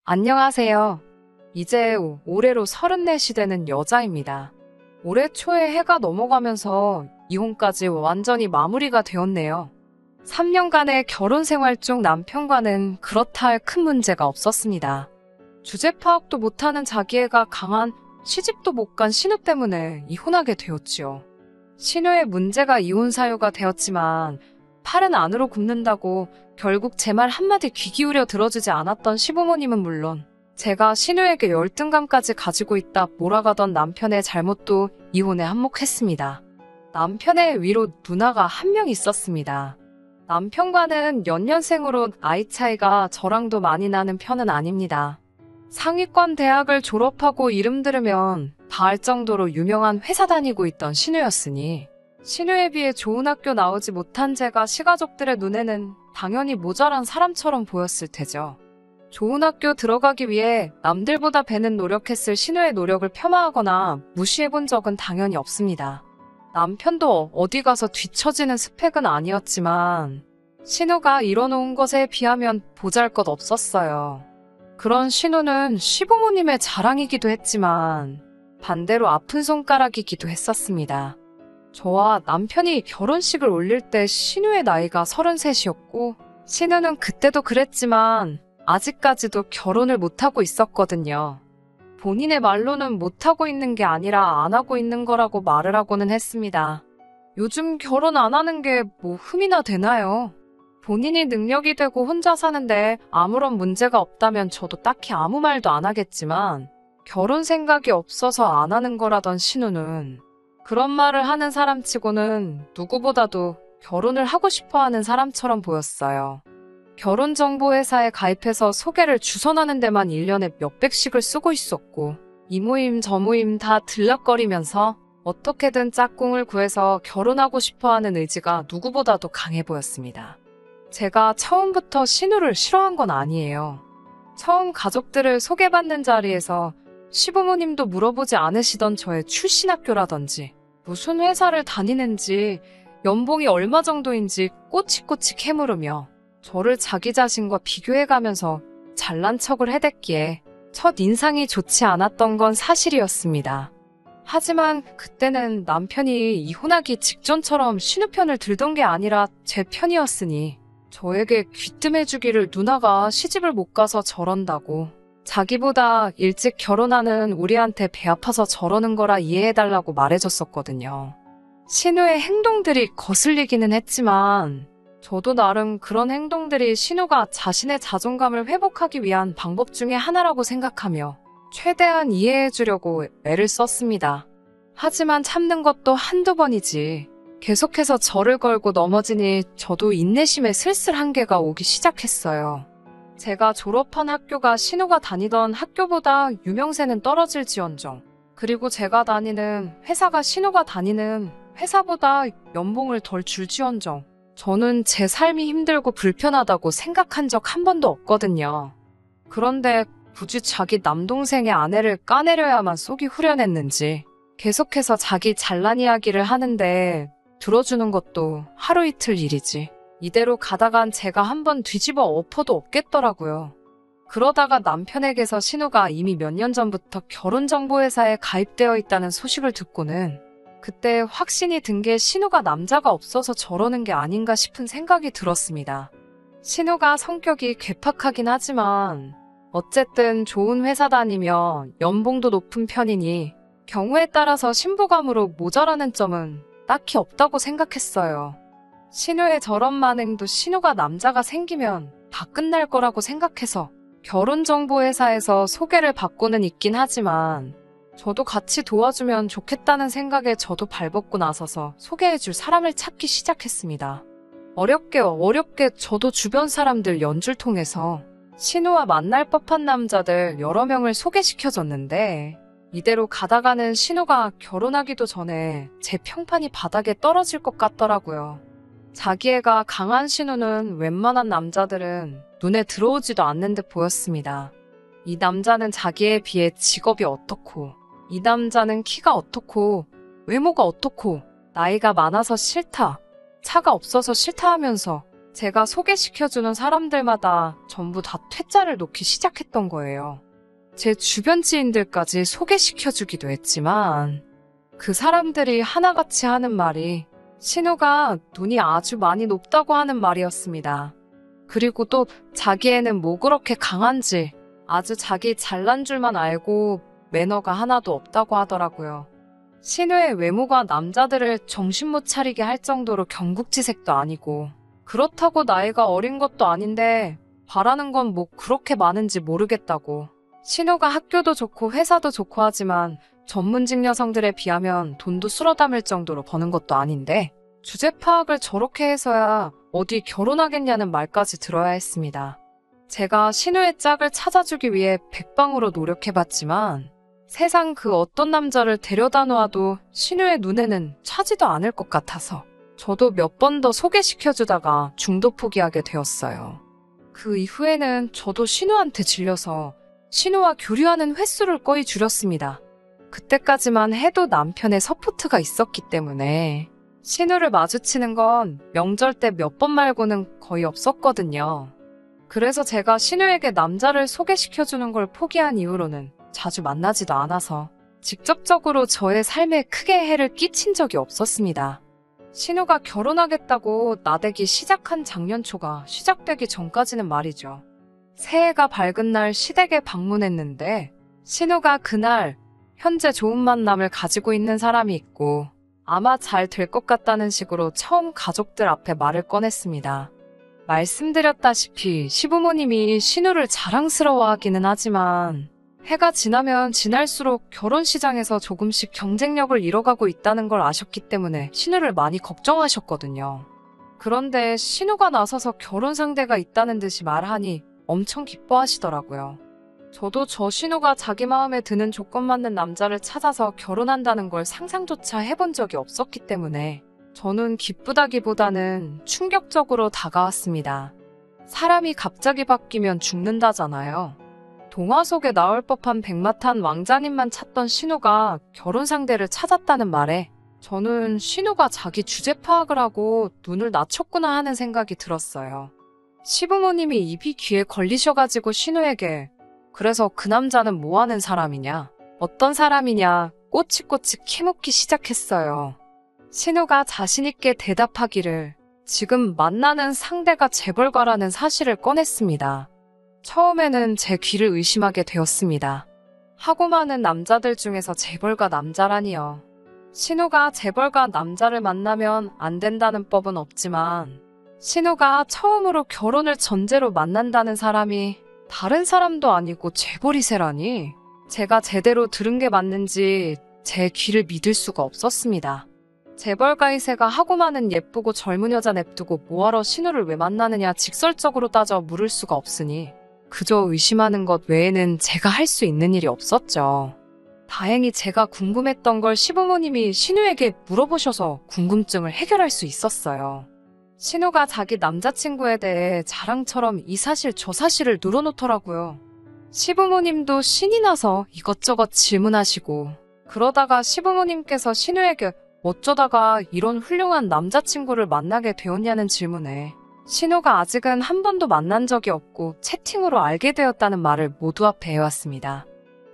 안녕하세요. 이제 올해로 34이 되는 여자입니다. 올해 초에 해가 넘어가면서 이혼까지 완전히 마무리가 되었네요. 3년간의 결혼 생활 중 남편과는 그렇다 할 큰 문제가 없었습니다. 주제 파악도 못하는 자기애가 강한 시집도 못 간 신우 때문에 이혼하게 되었지요. 신우의 문제가 이혼 사유가 되었지만 팔은 안으로 굽는다고 결국 제 말 한마디 귀 기울여 들어주지 않았던 시부모님은 물론 제가 신우에게 열등감까지 가지고 있다 몰아가던 남편의 잘못도 이혼에 한몫했습니다. 남편의 위로 누나가 한 명 있었습니다. 남편과는 연년생으로 아이 차이가 저랑도 많이 나는 편은 아닙니다. 상위권 대학을 졸업하고 이름 들으면 다 알 정도로 유명한 회사 다니고 있던 신우였으니 신우에 비해 좋은 학교 나오지 못한 제가 시가족들의 눈에는 당연히 모자란 사람처럼 보였을 테죠. 좋은 학교 들어가기 위해 남들보다 배는 노력했을 신우의 노력을 폄하하거나 무시해본 적은 당연히 없습니다. 남편도 어디 가서 뒤처지는 스펙은 아니었지만 신우가 이뤄놓은 것에 비하면 보잘것 없었어요. 그런 신우는 시부모님의 자랑이기도 했지만 반대로 아픈 손가락이기도 했었습니다. 저와 남편이 결혼식을 올릴 때 신우의 나이가 33이었고 신우는 그때도 그랬지만 아직까지도 결혼을 못하고 있었거든요. 본인의 말로는 못하고 있는 게 아니라 안 하고 있는 거라고 말을 하고는 했습니다. 요즘 결혼 안 하는 게 뭐 흠이나 되나요? 본인이 능력이 되고 혼자 사는데 아무런 문제가 없다면 저도 딱히 아무 말도 안 하겠지만 결혼 생각이 없어서 안 하는 거라던 신우는 그런 말을 하는 사람치고는 누구보다도 결혼을 하고 싶어하는 사람처럼 보였어요. 결혼정보회사에 가입해서 소개를 주선하는 데만 1년에 몇백씩을 쓰고 있었고 이 모임 저 모임 다 들락거리면서 어떻게든 짝꿍을 구해서 결혼하고 싶어하는 의지가 누구보다도 강해 보였습니다. 제가 처음부터 신우를 싫어한 건 아니에요. 처음 가족들을 소개받는 자리에서 시부모님도 물어보지 않으시던 저의 출신 학교라든지 무슨 회사를 다니는지 연봉이 얼마 정도인지 꼬치꼬치 캐물으며 저를 자기 자신과 비교해가면서 잘난 척을 해댔기에 첫 인상이 좋지 않았던 건 사실이었습니다. 하지만 그때는 남편이 이혼하기 직전처럼 신우 편을 들던 게 아니라 제 편이었으니 저에게 귀뜸해주기를 누나가 시집을 못 가서 저런다고 자기보다 일찍 결혼하는 우리한테 배 아파서 저러는 거라 이해해달라고 말해줬었거든요. 신우의 행동들이 거슬리기는 했지만 저도 나름 그런 행동들이 신우가 자신의 자존감을 회복하기 위한 방법 중에 하나라고 생각하며 최대한 이해해주려고 애를 썼습니다. 하지만 참는 것도 한두 번이지 계속해서 저를 걸고 넘어지니 저도 인내심에 슬슬 한계가 오기 시작했어요. 제가 졸업한 학교가 신우가 다니던 학교보다 유명세는 떨어질지언정 그리고 제가 다니는 회사가 신우가 다니는 회사보다 연봉을 덜 줄지언정 저는 제 삶이 힘들고 불편하다고 생각한 적 한 번도 없거든요. 그런데 굳이 자기 남동생의 아내를 까내려야만 속이 후련했는지 계속해서 자기 잘난 이야기를 하는데 들어주는 것도 하루 이틀 일이지. 이대로 가다간 제가 한번 뒤집어 엎어도 없겠더라고요. 그러다가 남편에게서 신우가 이미 몇 년 전부터 결혼정보회사에 가입되어 있다는 소식을 듣고는 그때 확신이 든 게 신우가 남자가 없어서 저러는 게 아닌가 싶은 생각이 들었습니다. 신우가 성격이 괴팍하긴 하지만 어쨌든 좋은 회사 다니며 연봉도 높은 편이니 경우에 따라서 신부감으로 모자라는 점은 딱히 없다고 생각했어요. 신우의 저런 만행도 신우가 남자가 생기면 다 끝날 거라고 생각해서 결혼정보회사에서 소개를 받고는 있긴 하지만 저도 같이 도와주면 좋겠다는 생각에 저도 발벗고 나서서 소개해줄 사람을 찾기 시작했습니다. 어렵게 저도 주변 사람들 연줄 통해서 신우와 만날 법한 남자들 여러 명을 소개시켜줬는데 이대로 가다가는 신우가 결혼하기도 전에 제 평판이 바닥에 떨어질 것 같더라고요. 자기애가 강한 신우는 웬만한 남자들은 눈에 들어오지도 않는 듯 보였습니다. 이 남자는 자기에 비해 직업이 어떻고 이 남자는 키가 어떻고 외모가 어떻고 나이가 많아서 싫다 차가 없어서 싫다 하면서 제가 소개시켜주는 사람들마다 전부 다 퇴짜를 놓기 시작했던 거예요. 제 주변 지인들까지 소개시켜주기도 했지만 그 사람들이 하나같이 하는 말이 신우가 눈이 아주 많이 높다고 하는 말이었습니다. 그리고 또 자기애는 뭐 그렇게 강한지 아주 자기 잘난 줄만 알고 매너가 하나도 없다고 하더라고요. 신우의 외모가 남자들을 정신 못 차리게 할 정도로 경국지색도 아니고 그렇다고 나이가 어린 것도 아닌데 바라는 건 뭐 그렇게 많은지 모르겠다고. 신우가 학교도 좋고 회사도 좋고 하지만 전문직 여성들에 비하면 돈도 쓸어 담을 정도로 버는 것도 아닌데 주제 파악을 저렇게 해서야 어디 결혼하겠냐는 말까지 들어야 했습니다. 제가 신우의 짝을 찾아주기 위해 백방으로 노력해봤지만 세상 그 어떤 남자를 데려다 놓아도 신우의 눈에는 차지도 않을 것 같아서 저도 몇 번 더 소개시켜주다가 중도 포기하게 되었어요. 그 이후에는 저도 신우한테 질려서 신우와 교류하는 횟수를 거의 줄였습니다. 그때까지만 해도 남편의 서포트가 있었기 때문에 신우를 마주치는 건 명절 때 몇 번 말고는 거의 없었거든요. 그래서 제가 신우에게 남자를 소개시켜주는 걸 포기한 이후로는 자주 만나지도 않아서 직접적으로 저의 삶에 크게 해를 끼친 적이 없었습니다. 신우가 결혼하겠다고 나대기 시작한 작년 초가 시작되기 전까지는 말이죠. 새해가 밝은 날 시댁에 방문했는데 신우가 그날 현재 좋은 만남을 가지고 있는 사람이 있고 아마 잘 될 것 같다는 식으로 처음 가족들 앞에 말을 꺼냈습니다. 말씀드렸다시피 시부모님이 신우를 자랑스러워하기는 하지만 해가 지나면 지날수록 결혼 시장에서 조금씩 경쟁력을 잃어가고 있다는 걸 아셨기 때문에 신우를 많이 걱정하셨거든요. 그런데 신우가 나서서 결혼 상대가 있다는 듯이 말하니 엄청 기뻐하시더라고요. 저도 저 신우가 자기 마음에 드는 조건 맞는 남자를 찾아서 결혼한다는 걸 상상조차 해본 적이 없었기 때문에 저는 기쁘다기보다는 충격적으로 다가왔습니다. 사람이 갑자기 바뀌면 죽는다잖아요. 동화 속에 나올 법한 백마탄 왕자님만 찾던 신우가 결혼 상대를 찾았다는 말에 저는 신우가 자기 주제 파악을 하고 눈을 낮췄구나 하는 생각이 들었어요. 시부모님이 입이 귀에 걸리셔가지고 신우에게 그래서 그 남자는 뭐 하는 사람이냐? 어떤 사람이냐? 꼬치꼬치 캐묻기 시작했어요. 신우가 자신있게 대답하기를 지금 만나는 상대가 재벌가라는 사실을 꺼냈습니다. 처음에는 제 귀를 의심하게 되었습니다. 하고 많은 남자들 중에서 재벌가 남자라니요. 신우가 재벌가 남자를 만나면 안 된다는 법은 없지만 신우가 처음으로 결혼을 전제로 만난다는 사람이 다른 사람도 아니고 재벌이세라니 제가 제대로 들은 게 맞는지 제 귀를 믿을 수가 없었습니다. 재벌가이세가 하고 많은 예쁘고 젊은 여자 냅두고 뭐하러 신우를 왜 만나느냐 직설적으로 따져 물을 수가 없으니 그저 의심하는 것 외에는 제가 할 수 있는 일이 없었죠. 다행히 제가 궁금했던 걸 시부모님이 신우에게 물어보셔서 궁금증을 해결할 수 있었어요. 신우가 자기 남자친구에 대해 자랑처럼 이 사실 저 사실을 늘어놓더라고요. 시부모님도 신이 나서 이것저것 질문하시고 그러다가 시부모님께서 신우에게 어쩌다가 이런 훌륭한 남자친구를 만나게 되었냐는 질문에 신우가 아직은 한 번도 만난 적이 없고 채팅으로 알게 되었다는 말을 모두 앞에 해왔습니다.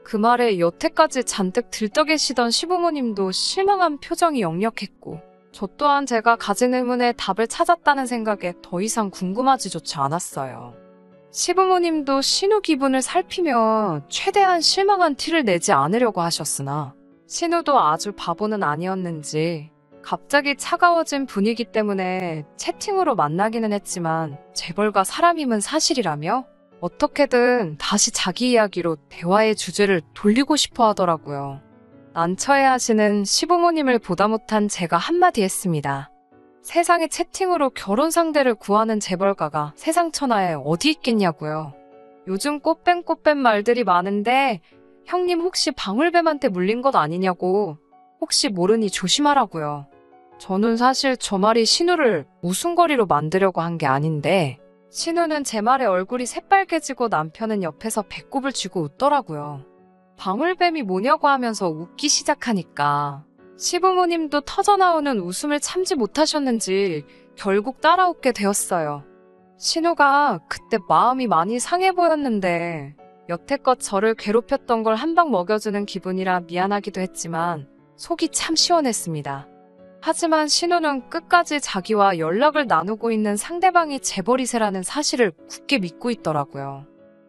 그 말에 여태까지 잔뜩 들떠계시던 시부모님도 실망한 표정이 역력했고 저 또한 제가 가진 의문에 답을 찾았다는 생각에 더 이상 궁금하지조차 않았어요. 시부모님도 신우 기분을 살피며 최대한 실망한 티를 내지 않으려고 하셨으나 신우도 아주 바보는 아니었는지 갑자기 차가워진 분위기 때문에 채팅으로 만나기는 했지만 재벌가 사람임은 사실이라며 어떻게든 다시 자기 이야기로 대화의 주제를 돌리고 싶어 하더라고요. 난처해하시는 시부모님을 보다 못한 제가 한마디 했습니다. 세상에 채팅으로 결혼 상대를 구하는 재벌가가 세상 천하에 어디 있겠냐고요. 요즘 꽃뱀 말들이 많은데 형님 혹시 방울뱀한테 물린 것 아니냐고 혹시 모르니 조심하라고요. 저는 사실 저 말이 신우를 웃음거리로 만들려고 한 게 아닌데 신우는 제 말에 얼굴이 새빨개지고 남편은 옆에서 배꼽을 쥐고 웃더라고요. 방울뱀이 뭐냐고 하면서 웃기 시작하니까 시부모님도 터져나오는 웃음을 참지 못하셨는지 결국 따라오게 되었어요. 신우가 그때 마음이 많이 상해 보였는데 여태껏 저를 괴롭혔던 걸 한 방 먹여주는 기분이라 미안하기도 했지만 속이 참 시원했습니다. 하지만 신우는 끝까지 자기와 연락을 나누고 있는 상대방이 재벌이세라는 사실을 굳게 믿고 있더라고요.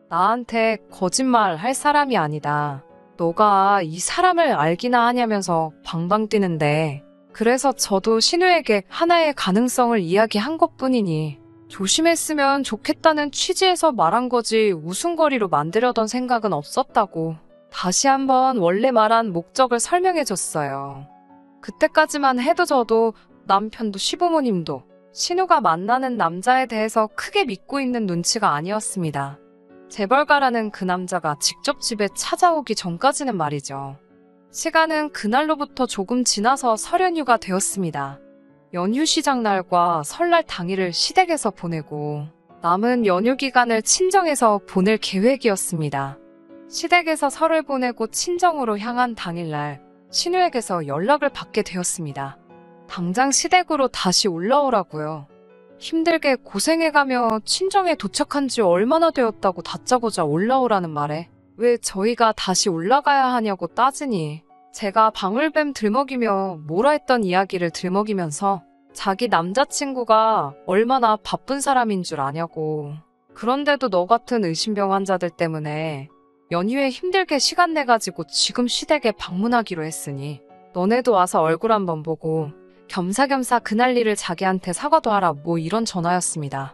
나한테 거짓말 할 사람이 아니다. 너가 이 사람을 알기나 하냐면서 방방 뛰는데, 그래서 저도 신우에게 하나의 가능성을 이야기한 것뿐이니 조심했으면 좋겠다는 취지에서 말한 거지 웃음거리로 만들려던 생각은 없었다고 다시 한번 원래 말한 목적을 설명해줬어요. 그때까지만 해도 저도 남편도 시부모님도 신우가 만나는 남자에 대해서 크게 믿고 있는 눈치가 아니었습니다. 재벌가라는 그 남자가 직접 집에 찾아오기 전까지는 말이죠. 시간은 그날로부터 조금 지나서 설 연휴가 되었습니다. 연휴 시작 날과 설날 당일을 시댁에서 보내고 남은 연휴 기간을 친정에서 보낼 계획이었습니다. 시댁에서 설을 보내고 친정으로 향한 당일날 신우에게서 연락을 받게 되었습니다. 당장 시댁으로 다시 올라오라고요. 힘들게 고생해가며 친정에 도착한 지 얼마나 되었다고 다짜고짜 올라오라는 말에 왜 저희가 다시 올라가야 하냐고 따지니 제가 방울뱀 들먹이며 뭐라 했던 이야기를 들먹이면서 자기 남자친구가 얼마나 바쁜 사람인 줄 아냐고. 그런데도 너 같은 의심병 환자들 때문에 연휴에 힘들게 시간 내가지고 지금 시댁에 방문하기로 했으니 너네도 와서 얼굴 한번 보고 겸사겸사 그날 일을 자기한테 사과도 하라 뭐 이런 전화였습니다.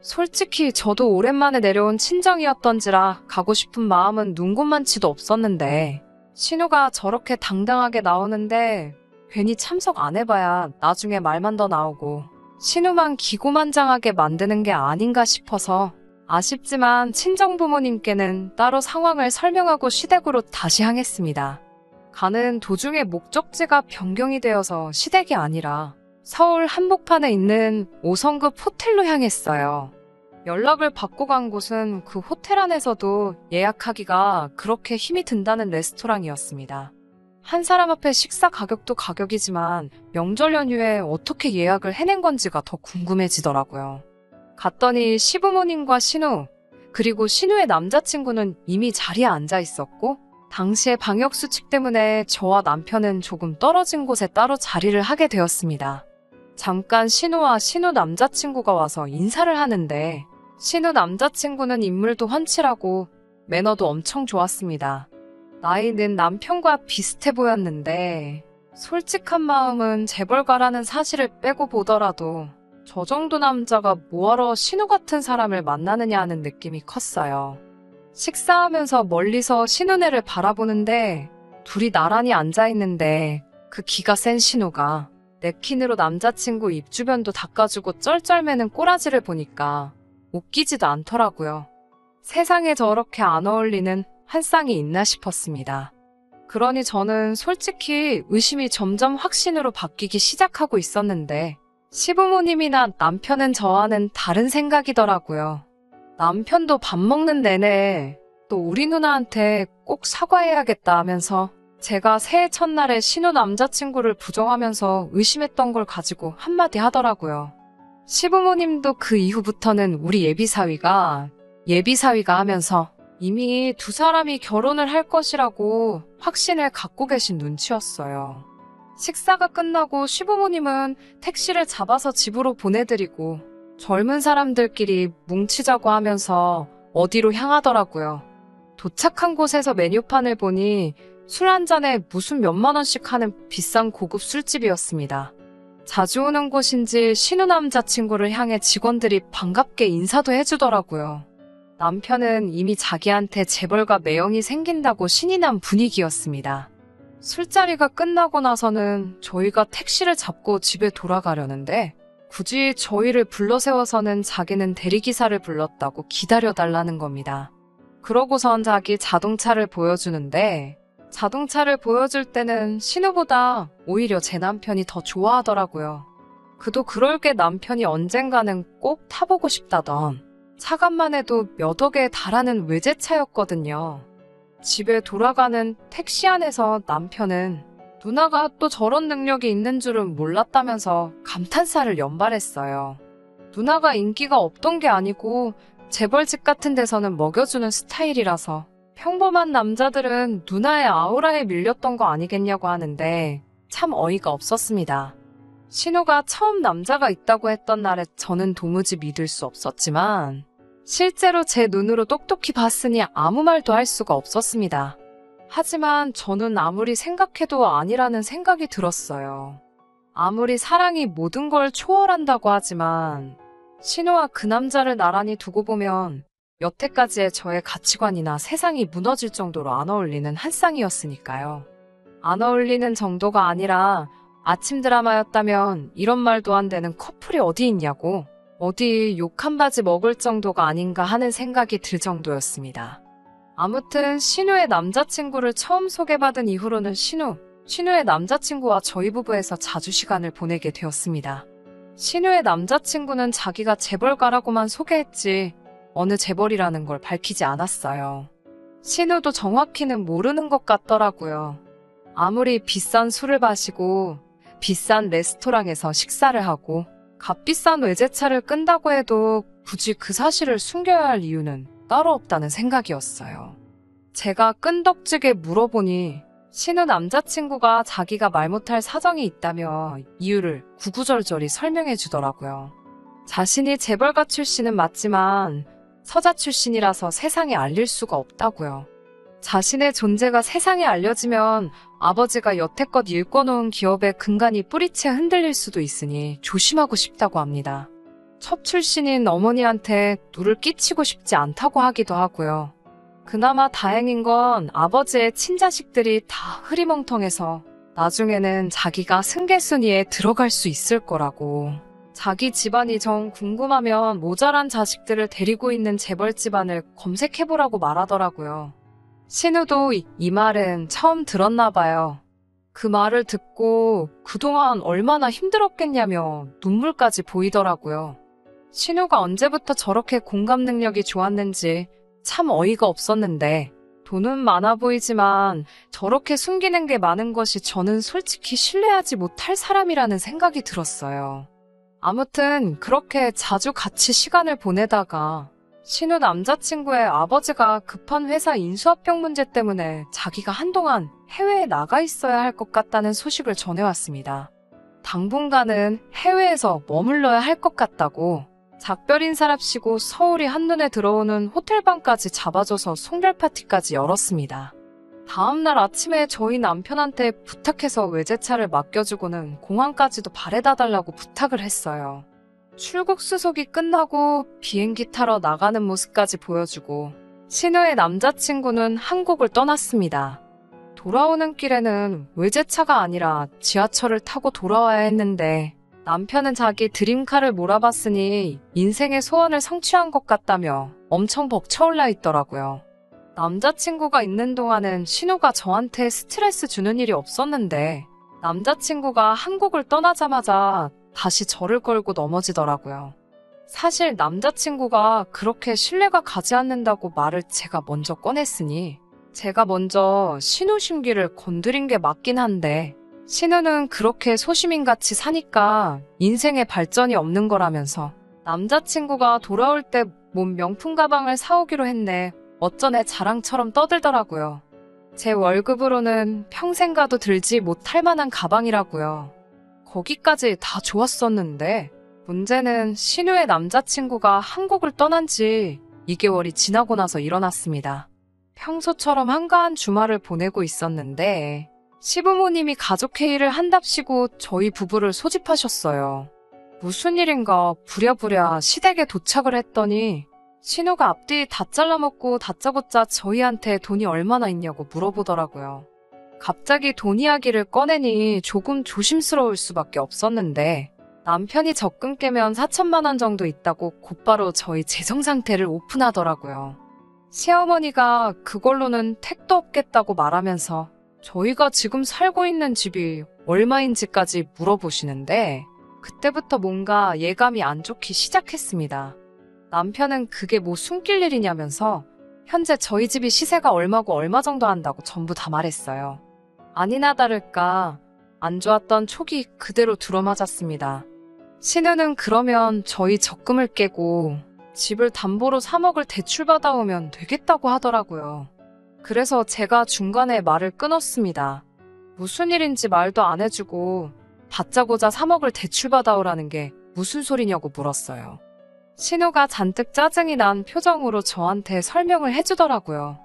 솔직히 저도 오랜만에 내려온 친정이었던지라 가고 싶은 마음은 눈곱만치도 없었는데 신우가 저렇게 당당하게 나오는데 괜히 참석 안 해봐야 나중에 말만 더 나오고 신우만 기고만장하게 만드는 게 아닌가 싶어서 아쉽지만 친정부모님께는 따로 상황을 설명하고 시댁으로 다시 향했습니다. 가는 도중에 목적지가 변경이 되어서 시댁이 아니라 서울 한복판에 있는 5성급 호텔로 향했어요. 연락을 받고 간 곳은 그 호텔 안에서도 예약하기가 그렇게 힘이 든다는 레스토랑이었습니다. 한 사람 앞에 식사 가격도 가격이지만 명절 연휴에 어떻게 예약을 해낸 건지가 더 궁금해지더라고요. 갔더니 시부모님과 신우, 그리고 신우의 남자친구는 이미 자리에 앉아 있었고 당시에 방역수칙 때문에 저와 남편은 조금 떨어진 곳에 따로 자리를 하게 되었습니다. 잠깐 신우와 신우 남자친구가 와서 인사를 하는데 신우 남자친구는 인물도 훤칠하고 매너도 엄청 좋았습니다. 나이는 남편과 비슷해 보였는데 솔직한 마음은 재벌가라는 사실을 빼고 보더라도 저 정도 남자가 뭐하러 신우 같은 사람을 만나느냐 하는 느낌이 컸어요. 식사하면서 멀리서 신우네를 바라보는데 둘이 나란히 앉아있는데 그 기가 센 신우가 냅킨으로 남자친구 입 주변도 닦아주고 쩔쩔매는 꼬라지를 보니까 웃기지도 않더라고요. 세상에 저렇게 안 어울리는 한 쌍이 있나 싶었습니다. 그러니 저는 솔직히 의심이 점점 확신으로 바뀌기 시작하고 있었는데 시부모님이나 남편은 저와는 다른 생각이더라고요. 남편도 밥 먹는 내내 또 우리 누나한테 꼭 사과해야겠다 하면서 제가 새해 첫날에 신우 남자친구를 부정하면서 의심했던 걸 가지고 한마디 하더라고요. 시부모님도 그 이후부터는 우리 예비사위가 하면서 이미 두 사람이 결혼을 할 것이라고 확신을 갖고 계신 눈치였어요. 식사가 끝나고 시부모님은 택시를 잡아서 집으로 보내드리고 젊은 사람들끼리 뭉치자고 하면서 어디로 향하더라고요. 도착한 곳에서 메뉴판을 보니 술 한 잔에 무슨 몇만 원씩 하는 비싼 고급 술집이었습니다. 자주 오는 곳인지 신우 남자친구를 향해 직원들이 반갑게 인사도 해주더라고요. 남편은 이미 자기한테 재벌가 매형이 생긴다고 신이 난 분위기였습니다. 술자리가 끝나고 나서는 저희가 택시를 잡고 집에 돌아가려는데 굳이 저희를 불러세워서는 자기는 대리기사를 불렀다고 기다려달라는 겁니다. 그러고선 자기 자동차를 보여주는데 자동차를 보여줄 때는 신우보다 오히려 제 남편이 더 좋아하더라고요. 그도 그럴 게 남편이 언젠가는 꼭 타보고 싶다던 차값만 해도 몇 억에 달하는 외제차였거든요. 집에 돌아가는 택시 안에서 남편은 누나가 또 저런 능력이 있는 줄은 몰랐다면서 감탄사를 연발했어요. 누나가 인기가 없던 게 아니고 재벌집 같은 데서는 먹여주는 스타일이라서 평범한 남자들은 누나의 아우라에 밀렸던 거 아니겠냐고 하는데 참 어이가 없었습니다. 신우가 처음 남자가 있다고 했던 날에 저는 도무지 믿을 수 없었지만 실제로 제 눈으로 똑똑히 봤으니 아무 말도 할 수가 없었습니다. 하지만 저는 아무리 생각해도 아니라는 생각이 들었어요. 아무리 사랑이 모든 걸 초월한다고 하지만 신우와 그 남자를 나란히 두고 보면 여태까지의 저의 가치관이나 세상이 무너질 정도로 안 어울리는 한 쌍이었으니까요. 안 어울리는 정도가 아니라 아침 드라마였다면 이런 말도 안 되는 커플이 어디 있냐고 어디 욕 한 바지 먹을 정도가 아닌가 하는 생각이 들 정도였습니다. 아무튼 신우의 남자친구를 처음 소개받은 이후로는 신우의 남자친구와 저희 부부에서 자주 시간을 보내게 되었습니다. 신우의 남자친구는 자기가 재벌가라고만 소개했지 어느 재벌이라는 걸 밝히지 않았어요. 신우도 정확히는 모르는 것 같더라고요. 아무리 비싼 술을 마시고 비싼 레스토랑에서 식사를 하고 값비싼 외제차를 끈다고 해도 굳이 그 사실을 숨겨야 할 이유는 따로 없다는 생각이었어요. 제가 끈덕지게 물어보니 신우 남자친구가 자기가 말 못할 사정이 있다며 이유를 구구절절히 설명해 주더라고요. 자신이 재벌가 출신은 맞지만 서자 출신이라서 세상에 알릴 수가 없다고요. 자신의 존재가 세상에 알려지면 아버지가 여태껏 일궈놓은 기업의 근간이 뿌리채 흔들릴 수도 있으니 조심하고 싶다고 합니다. 첩 출신인 어머니한테 누를 끼치고 싶지 않다고 하기도 하고요. 그나마 다행인 건 아버지의 친자식들이 다 흐리멍텅해서 나중에는 자기가 승계순위에 들어갈 수 있을 거라고. 자기 집안이 정 궁금하면 모자란 자식들을 데리고 있는 재벌 집안을 검색해보라고 말하더라고요. 신우도 이 말은 처음 들었나 봐요. 그 말을 듣고 그동안 얼마나 힘들었겠냐며 눈물까지 보이더라고요. 신우가 언제부터 저렇게 공감 능력이 좋았는지 참 어이가 없었는데 돈은 많아 보이지만 저렇게 숨기는 게 많은 것이 저는 솔직히 신뢰하지 못할 사람이라는 생각이 들었어요. 아무튼 그렇게 자주 같이 시간을 보내다가 신우 남자친구의 아버지가 급한 회사 인수합병 문제 때문에 자기가 한동안 해외에 나가 있어야 할 것 같다는 소식을 전해왔습니다. 당분간은 해외에서 머물러야 할 것 같다고 작별 인사랍시고 서울이 한눈에 들어오는 호텔방까지 잡아줘서 송별 파티까지 열었습니다. 다음날 아침에 저희 남편한테 부탁해서 외제차를 맡겨주고는 공항까지도 바래다 달라고 부탁을 했어요. 출국 수속이 끝나고 비행기 타러 나가는 모습까지 보여주고 신우의 남자친구는 한국을 떠났습니다. 돌아오는 길에는 외제차가 아니라 지하철을 타고 돌아와야 했는데 남편은 자기 드림카를 몰아봤으니 인생의 소원을 성취한 것 같다며 엄청 벅차올라 있더라고요. 남자친구가 있는 동안은 신우가 저한테 스트레스 주는 일이 없었는데 남자친구가 한국을 떠나자마자 다시 저를 걸고 넘어지더라고요. 사실 남자친구가 그렇게 신뢰가 가지 않는다고 말을 제가 먼저 꺼냈으니 제가 먼저 신우 심기를 건드린 게 맞긴 한데 신우는 그렇게 소시민같이 사니까 인생에 발전이 없는 거라면서 남자친구가 돌아올 때 몸 명품 가방을 사오기로 했네. 어쩌네 자랑처럼 떠들더라고요. 제 월급으로는 평생 가도 들지 못할 만한 가방이라고요. 거기까지 다 좋았었는데 문제는 신우의 남자친구가 한국을 떠난 지 2개월이 지나고 나서 일어났습니다. 평소처럼 한가한 주말을 보내고 있었는데 시부모님이 가족회의를 한답시고 저희 부부를 소집하셨어요. 무슨 일인가 부랴부랴 시댁에 도착을 했더니 신우가 앞뒤 다 잘라먹고 다짜고짜 저희한테 돈이 얼마나 있냐고 물어보더라고요. 갑자기 돈 이야기를 꺼내니 조금 조심스러울 수밖에 없었는데 남편이 적금 깨면 4천만 원 정도 있다고 곧바로 저희 재정 상태를 오픈하더라고요. 시어머니가 그걸로는 택도 없겠다고 말하면서 저희가 지금 살고 있는 집이 얼마인지까지 물어보시는데 그때부터 뭔가 예감이 안 좋기 시작했습니다. 남편은 그게 뭐 숨길 일이냐면서 현재 저희 집이 시세가 얼마고 얼마 정도 한다고 전부 다 말했어요. 아니나 다를까 안 좋았던 촉이 그대로 들어맞았습니다. 신우는 그러면 저희 적금을 깨고 집을 담보로 3억을 대출받아오면 되겠다고 하더라고요. 그래서 제가 중간에 말을 끊었습니다. 무슨 일인지 말도 안 해주고 받자고자 3억을 대출받아오라는 게 무슨 소리냐고 물었어요. 신우가 잔뜩 짜증이 난 표정으로 저한테 설명을 해주더라고요.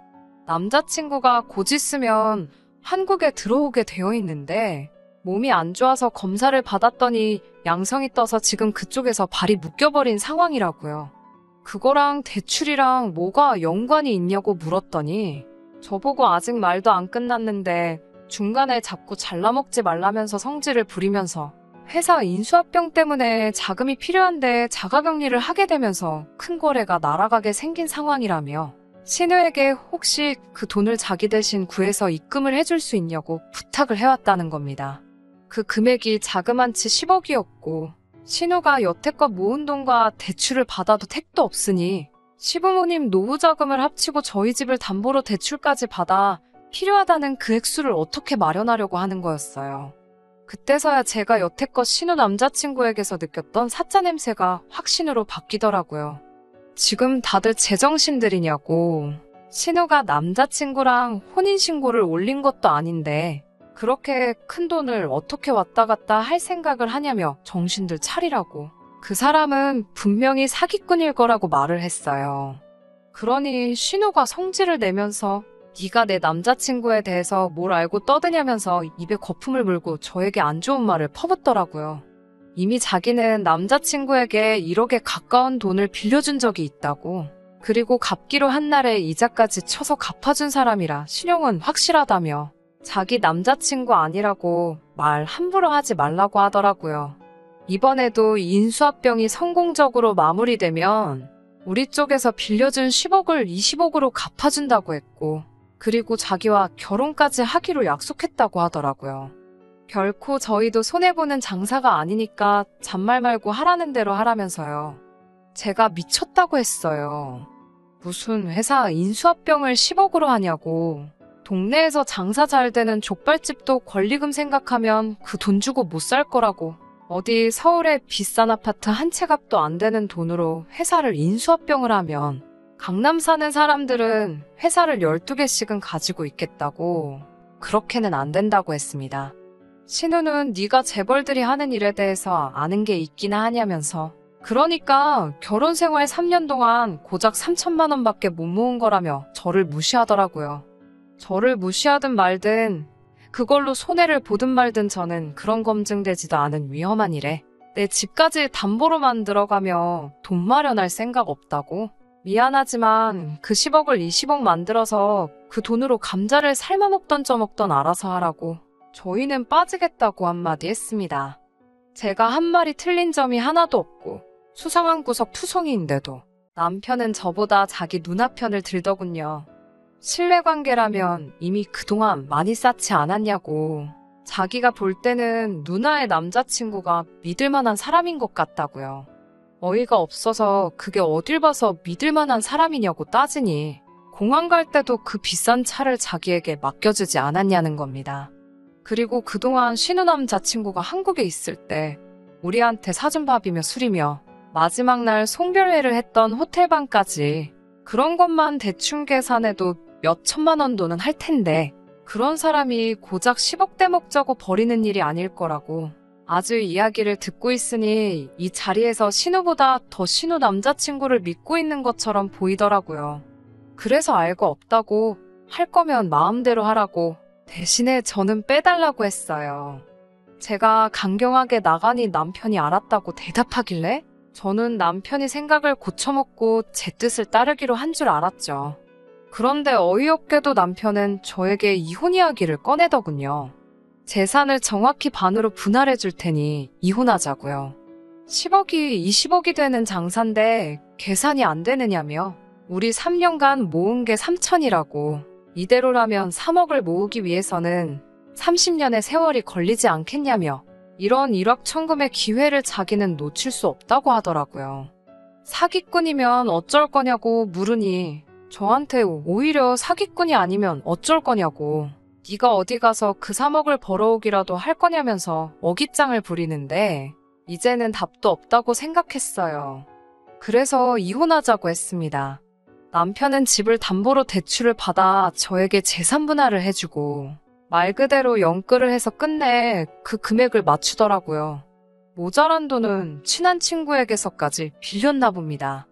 남자친구가 곧 있으면 한국에 들어오게 되어 있는데 몸이 안 좋아서 검사를 받았더니 양성이 떠서 지금 그쪽에서 발이 묶여버린 상황이라고요. 그거랑 대출이랑 뭐가 연관이 있냐고 물었더니 저보고 아직 말도 안 끝났는데 중간에 자꾸 잘라먹지 말라면서 성질을 부리면서 회사 인수합병 때문에 자금이 필요한데 자가격리를 하게 되면서 큰 거래가 날아가게 생긴 상황이라며 신우에게 혹시 그 돈을 자기 대신 구해서 입금을 해줄 수 있냐고 부탁을 해왔다는 겁니다. 그 금액이 자그만치 10억이었고 신우가 여태껏 모은 돈과 대출을 받아도 택도 없으니 시부모님 노후자금을 합치고 저희 집을 담보로 대출까지 받아 필요하다는 그 액수를 어떻게 마련하려고 하는 거였어요. 그때서야 제가 여태껏 신우 남자친구에게서 느꼈던 사짜 냄새가 확신으로 바뀌더라고요. 지금 다들 제정신들이냐고. 신우가 남자친구랑 혼인신고를 올린 것도 아닌데 그렇게 큰 돈을 어떻게 왔다 갔다 할 생각을 하냐며 정신들 차리라고. 그 사람은 분명히 사기꾼일 거라고 말을 했어요. 그러니 신우가 성질을 내면서 네가 내 남자친구에 대해서 뭘 알고 떠드냐면서 입에 거품을 물고 저에게 안 좋은 말을 퍼붓더라고요. 이미 자기는 남자친구에게 1억에 가까운 돈을 빌려준 적이 있다고. 그리고 갚기로 한 날에 이자까지 쳐서 갚아준 사람이라 신용은 확실하다며 자기 남자친구 아니라고 말 함부로 하지 말라고 하더라고요. 이번에도 인수합병이 성공적으로 마무리되면 우리 쪽에서 빌려준 10억을 20억으로 갚아준다고 했고 그리고 자기와 결혼까지 하기로 약속했다고 하더라고요. 결코 저희도 손해보는 장사가 아니니까 잔말 말고 하라는 대로 하라면서요. 제가 미쳤다고 했어요. 무슨 회사 인수합병을 10억으로 하냐고. 동네에서 장사 잘 되는 족발집도 권리금 생각하면 그 돈 주고 못 살 거라고. 어디 서울의 비싼 아파트 한 채 값도 안 되는 돈으로 회사를 인수합병을 하면 강남 사는 사람들은 회사를 12개씩은 가지고 있겠다고. 그렇게는 안 된다고 했습니다. 신우는 네가 재벌들이 하는 일에 대해서 아는 게 있기나 하냐면서 그러니까 결혼 생활 3년 동안 고작 3천만 원밖에 못 모은 거라며 저를 무시하더라고요. 저를 무시하든 말든 그걸로 손해를 보든 말든 저는 그런 검증되지도 않은 위험한 일에 내 집까지 담보로만 들어가며 돈 마련할 생각 없다고. 미안하지만 그 10억을 20억 만들어서 그 돈으로 감자를 삶아먹던 쪄먹던 알아서 하라고. 저희는 빠지겠다고 한마디 했습니다. 제가 한 말이 틀린 점이 하나도 없고 수상한 구석 투성이인데도 남편은 저보다 자기 누나 편을 들더군요. 신뢰관계라면 이미 그동안 많이 쌓지 않았냐고. 자기가 볼 때는 누나의 남자친구가 믿을 만한 사람인 것 같다고요. 어이가 없어서 그게 어딜 봐서 믿을 만한 사람이냐고 따지니 공항 갈 때도 그 비싼 차를 자기에게 맡겨주지 않았냐는 겁니다. 그리고 그동안 신우 남자친구가 한국에 있을 때 우리한테 사준 밥이며 술이며 마지막 날 송별회를 했던 호텔방까지 그런 것만 대충 계산해도 몇 천만 원 돈은 할 텐데 그런 사람이 고작 10억대 먹자고 버리는 일이 아닐 거라고. 아주 이야기를 듣고 있으니 이 자리에서 신우보다 더 신우 남자친구를 믿고 있는 것처럼 보이더라고요. 그래서 알고 없다고 할 거면 마음대로 하라고 대신에 저는 빼달라고 했어요. 제가 강경하게 나가니 남편이 알았다고 대답하길래 저는 남편이 생각을 고쳐먹고 제 뜻을 따르기로 한 줄 알았죠. 그런데 어이없게도 남편은 저에게 이혼 이야기를 꺼내더군요. 재산을 정확히 반으로 분할해 줄 테니 이혼하자고요. 10억이 20억이 되는 장사인데 계산이 안 되느냐며 우리 3년간 모은 게 3천이라고. 이대로라면 3억을 모으기 위해서는 30년의 세월이 걸리지 않겠냐며 이런 일확천금의 기회를 자기는 놓칠 수 없다고 하더라고요. 사기꾼이면 어쩔 거냐고 물으니 저한테 오히려 사기꾼이 아니면 어쩔 거냐고. 네가 어디 가서 그 3억을 벌어오기라도 할 거냐면서 어깃장을 부리는데 이제는 답도 없다고 생각했어요. 그래서 이혼하자고 했습니다. 남편은 집을 담보로 대출을 받아 저에게 재산 분할을 해주고 말 그대로 연끌을 해서 끝내 그 금액을 맞추더라고요. 모자란 돈은 친한 친구에게서까지 빌렸나 봅니다.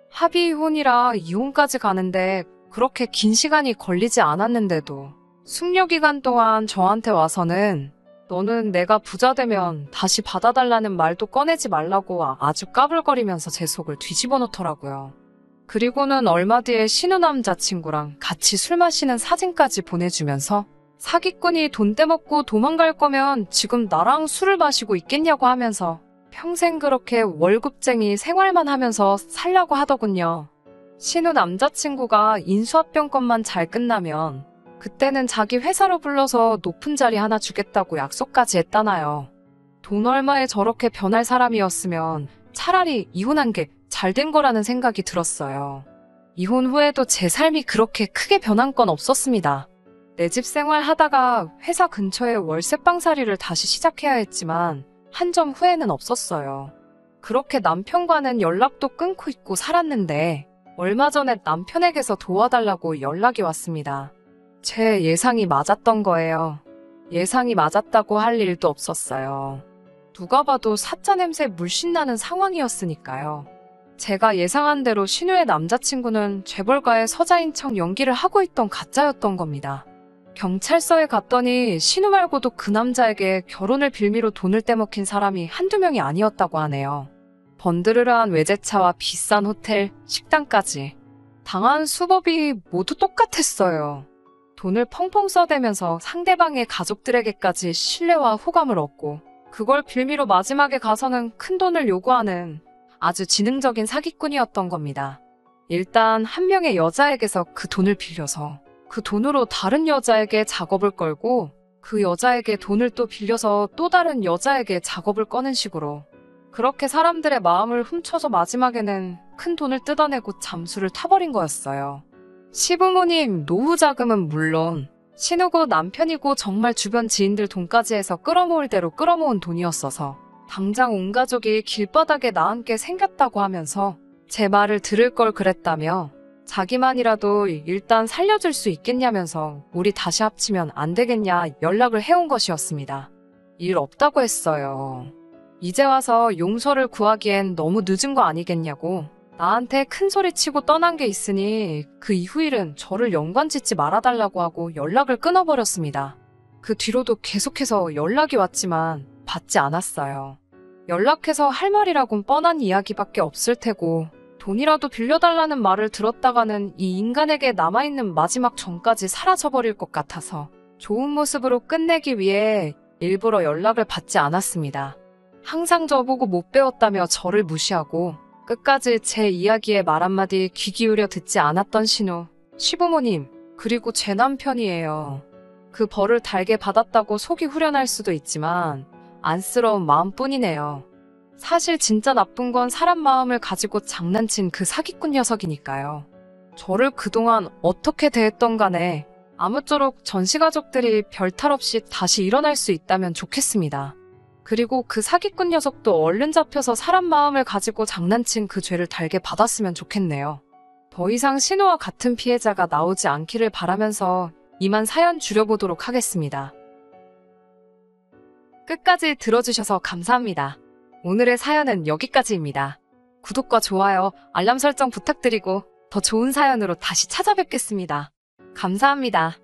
합의 이혼이라 이혼까지 가는데 그렇게 긴 시간이 걸리지 않았는데도 숙려 기간 동안 저한테 와서는 너는 내가 부자 되면 다시 받아달라는 말도 꺼내지 말라고 아주 까불거리면서 제 속을 뒤집어 놓더라고요. 그리고는 얼마 뒤에 신우 남자친구랑 같이 술 마시는 사진까지 보내주면서 사기꾼이 돈 떼먹고 도망갈 거면 지금 나랑 술을 마시고 있겠냐고 하면서 평생 그렇게 월급쟁이 생활만 하면서 살려고 하더군요. 신우 남자친구가 인수합병건만 잘 끝나면 그때는 자기 회사로 불러서 높은 자리 하나 주겠다고 약속까지 했다나요. 돈 얼마에 저렇게 변할 사람이었으면 차라리 이혼한 게 잘 된 거라는 생각이 들었어요. 이혼 후에도 제 삶이 그렇게 크게 변한 건 없었습니다. 내 집 생활 하다가 회사 근처에 월세방살이를 다시 시작해야 했지만 한 점 후회는 없었어요. 그렇게 남편과는 연락도 끊고 있고 살았는데 얼마 전에 남편에게서 도와달라고 연락이 왔습니다. 제 예상이 맞았던 거예요. 예상이 맞았다고 할 일도 없었어요. 누가 봐도 사짜 냄새 물씬 나는 상황이었으니까요. 제가 예상한 대로 신우의 남자친구는 재벌가의 서자인 척 연기를 하고 있던 가짜였던 겁니다. 경찰서에 갔더니 신우 말고도 그 남자에게 결혼을 빌미로 돈을 떼먹힌 사람이 한두 명이 아니었다고 하네요. 번드르르한 외제차와 비싼 호텔, 식당까지. 당한 수법이 모두 똑같았어요. 돈을 펑펑 써대면서 상대방의 가족들에게까지 신뢰와 호감을 얻고 그걸 빌미로 마지막에 가서는 큰 돈을 요구하는 아주 지능적인 사기꾼이었던 겁니다. 일단 한 명의 여자에게서 그 돈을 빌려서 그 돈으로 다른 여자에게 작업을 걸고 그 여자에게 돈을 또 빌려서 또 다른 여자에게 작업을 꺼는 식으로 그렇게 사람들의 마음을 훔쳐서 마지막에는 큰 돈을 뜯어내고 잠수를 타버린 거였어요. 시부모님 노후 자금은 물론 신우고 남편이고 정말 주변 지인들 돈까지 해서 끌어모을 대로 끌어모은 돈이었어서 당장 온 가족이 길바닥에 나앉게 생겼다고 하면서 제 말을 들을 걸 그랬다며 자기만이라도 일단 살려줄 수 있겠냐면서 우리 다시 합치면 안 되겠냐 연락을 해온 것이었습니다. 일 없다고 했어요. 이제 와서 용서를 구하기엔 너무 늦은 거 아니겠냐고 나한테 큰 소리 치고 떠난 게 있으니 그 이후 일은 저를 연관짓지 말아달라고 하고 연락을 끊어버렸습니다. 그 뒤로도 계속해서 연락이 왔지만 받지 않았어요. 연락해서 할 말이라곤 뻔한 이야기밖에 없을 테고 돈이라도 빌려달라는 말을 들었다가는 이 인간에게 남아있는 마지막 정까지 사라져버릴 것 같아서 좋은 모습으로 끝내기 위해 일부러 연락을 받지 않았습니다. 항상 저보고 못 배웠다며 저를 무시하고 끝까지 제 이야기에 말 한마디 귀 기울여 듣지 않았던 신우, 시부모님, 그리고 제 남편이에요. 그 벌을 달게 받았다고 속이 후련할 수도 있지만 안쓰러운 마음뿐이네요. 사실 진짜 나쁜 건 사람 마음을 가지고 장난친 그 사기꾼 녀석이니까요. 저를 그동안 어떻게 대했던 간에 아무쪼록 전시가족들이 별탈 없이 다시 일어날 수 있다면 좋겠습니다. 그리고 그 사기꾼 녀석도 얼른 잡혀서 사람 마음을 가지고 장난친 그 죄를 달게 받았으면 좋겠네요. 더 이상 신우와 같은 피해자가 나오지 않기를 바라면서 이만 사연 줄여보도록 하겠습니다. 끝까지 들어주셔서 감사합니다. 오늘의 사연은 여기까지입니다. 구독과 좋아요, 알람 설정 부탁드리고 더 좋은 사연으로 다시 찾아뵙겠습니다. 감사합니다.